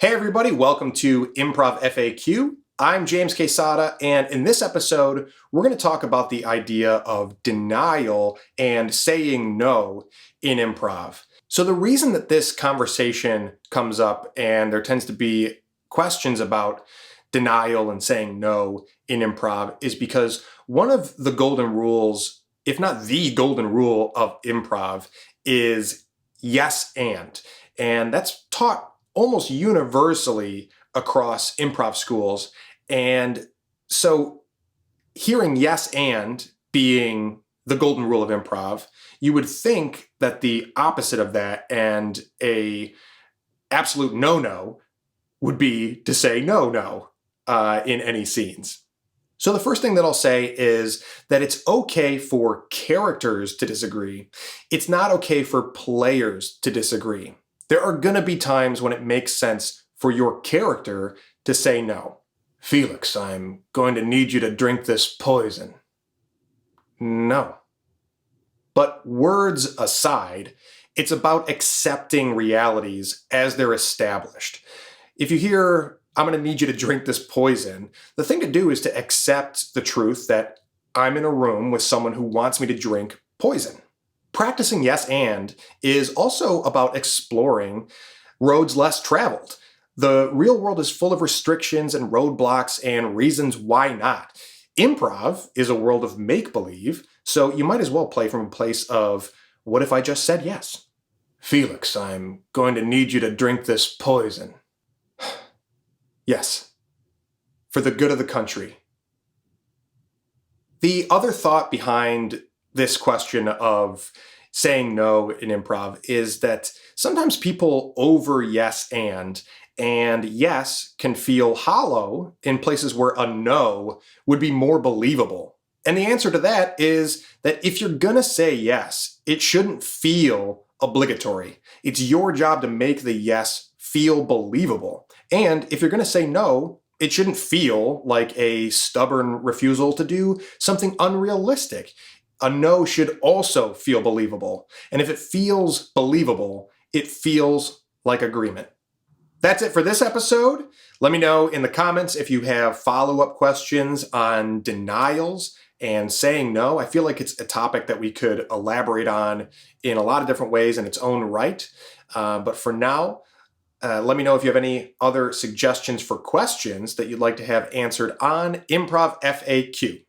Hey everybody, welcome to Improv FAQ. I'm James Quesada, and in this episode, we're going to talk about the idea of denial and saying no in improv. So the reason that this conversation comes up and there tends to be questions about denial and saying no in improv is because one of the golden rules, if not the golden rule of improv, is yes and. And that's taught almost universally across improv schools. And so hearing yes and being the golden rule of improv, you would think that the opposite of that and a absolute no-no would be to say no in any scenes. So the first thing that I'll say is that it's okay for characters to disagree. It's not okay for players to disagree. There are going to be times when it makes sense for your character to say no. Felix, I'm going to need you to drink this poison. No. But words aside, it's about accepting realities as they're established. If you hear, I'm going to need you to drink this poison, the thing to do is to accept the truth that I'm in a room with someone who wants me to drink poison. Practicing yes and is also about exploring roads less traveled. The real world is full of restrictions and roadblocks and reasons why not. Improv is a world of make-believe, so you might as well play from a place of, what if I just said yes? Felix, I'm going to need you to drink this poison. Yes, for the good of the country. The other thought behind this question of saying no in improv is that sometimes people over yes and yes can feel hollow in places where a no would be more believable. And the answer to that is that if you're gonna say yes, it shouldn't feel obligatory. It's your job to make the yes feel believable. And if you're gonna say no, it shouldn't feel like a stubborn refusal to do something unrealistic. A no should also feel believable. And if it feels believable, it feels like agreement. That's it for this episode. Let me know in the comments if you have follow-up questions on denials and saying no. I feel like it's a topic that we could elaborate on in a lot of different ways in its own right. But for now, let me know if you have any other suggestions for questions that you'd like to have answered on Improv FAQ.